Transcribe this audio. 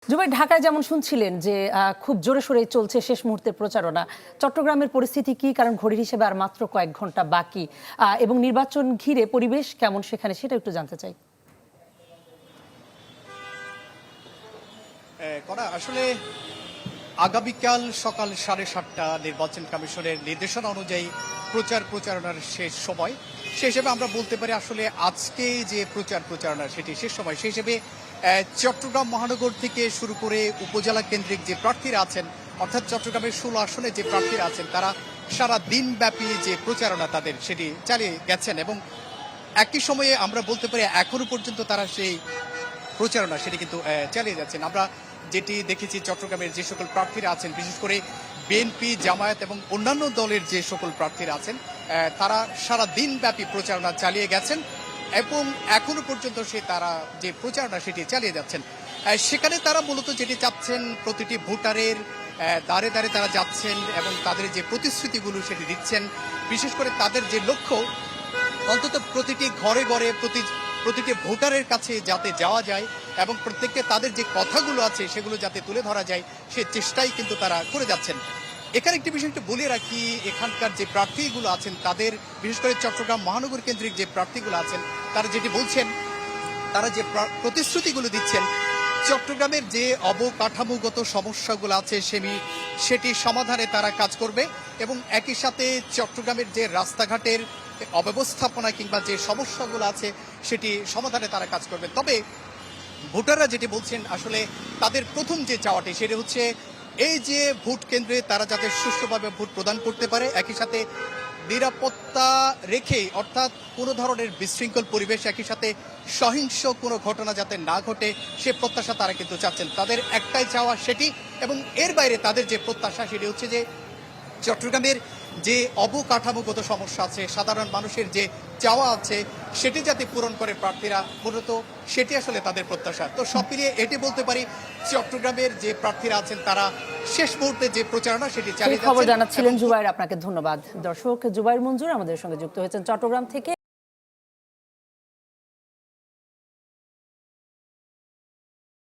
জুবাই, ঢাকায় যেমন শুনছিলেন যে খুব জোরে সোরে চলছে শেষ মুহূর্তের প্রচারণা, চট্টগ্রামের পরিস্থিতি কি? কারণ ঘড়ির হিসেবে আর মাত্র কয়েক ঘন্টা বাকি, এবং নির্বাচন ঘিরে পরিবেশ কেমন সেখানে, সেটা একটু জানতে চাই। আসলে আগামীকাল সকাল 7:30টা নির্বাচন কমিশনের নির্দেশনা অনুযায়ী প্রচারণার শেষ সময়। সে হিসেবে আমরা বলতে পারি আসলে আজকে যে প্রচারণার সেটি শেষ সময়। সেই হিসেবে চট্টগ্রাম মহানগর থেকে শুরু করে উপজেলা কেন্দ্রিক যে প্রার্থীরা আছেন, অর্থাৎ চট্টগ্রামের 16 আসনে যে প্রার্থীরা আছেন, তারা সারা দিনব্যাপী যে প্রচারণা তাদের সেটি চালিয়ে গেছেন এবং একই সময়ে আমরা বলতে পারি এখনো পর্যন্ত তারা সেই প্রচারণা সেটি কিন্তু চালিয়ে যাচ্ছেন। আমরা যেটি দেখেছি চট্টগ্রামের যে সকল প্রার্থীরা আছেন, বিশেষ করে বিএনপি, জামায়াত এবং অন্যান্য দলের যে সকল প্রার্থীরা আছেন, তারা সারা দিনব্যাপী প্রচারণা চালিয়ে গেছেন এবং এখনো পর্যন্ত তারা যে প্রচারণা সেটি চালিয়ে যাচ্ছেন। সেখানে তারা মূলত যেটি চাচ্ছেন, প্রতিটি ভোটারের দ্বারে দ্বারে তারা যাচ্ছেন এবং তাদের যে প্রতিশ্রুতিগুলো সেটি দিচ্ছেন। বিশেষ করে তাদের যে লক্ষ্য, অন্তত প্রতিটি ঘরে ঘরে প্রতিটি ভোটারের কাছে যাতে যাওয়া যায় এবং প্রত্যেককে তাদের যে কথাগুলো আছে সেগুলো যাতে তুলে ধরা যায়, সে চেষ্টাই কিন্তু তারা করে যাচ্ছেন। এখানে একটি বিষয় একটু বলে রাখি, এখানকার যে প্রার্থীগুলো আছেন তাদের, বিশেষ করে চট্টগ্রাম মহানগর কেন্দ্রিক যে প্রার্থীগুলো আছেন, তারা যেটি বলছেন, তারা যে প্রতিশ্রুতিগুলো দিচ্ছেন, চট্টগ্রামের যে অবকাঠামোগত সমস্যাগুলো আছে সেটি সমাধানে তারা কাজ করবে এবং একই সাথে চট্টগ্রামের যে রাস্তাঘাটের অব্যবস্থাপনা কিংবা যে সমস্যাগুলো আছে সেটি সমাধানে তারা কাজ করবে। তবে ভোটাররা যেটি বলছেন, আসলে তাদের প্রথম যে চাওয়াটি সেটি হচ্ছে এই যে ভোট কেন্দ্রে তারা যাতে সুষ্ঠুভাবে ভোট প্রদান করতে পারে, একই সাথে নিরাপত্তা রেখে, অর্থাৎ কোনো ধরনের বিশৃঙ্খল পরিবেশ, একই সাথে সহিংস কোনো ঘটনা যাতে না ঘটে, সে প্রত্যাশা তারা কিন্তু চাচ্ছেন। তাদের একটাই চাওয়া সেটি, এবং এর বাইরে তাদের যে প্রত্যাশা সেটি হচ্ছে যে চট্টগ্রামের যে অবকাঠামোগত সমস্যা আছে, সাধারণ মানুষের যে চাওয়া আছে, সেটি যাতে পূরণ করে প্রার্থীরা, মূলত সেটি আসলে তাদের প্রত্যাশা। তো সব মিলিয়ে এটি বলতে পারি চট্টগ্রামের যে প্রার্থীরা আছেন তারা শেষ মুহূর্তে যে প্রচারণা সেটি চালিয়ে যাচ্ছেন। খবর জানাচ্ছিলেন জুবাইর, আপনাকে ধন্যবাদ। দর্শক, জুবাইর মঞ্জুর আমাদের সঙ্গে যুক্ত হয়েছেন চট্টগ্রাম থেকে।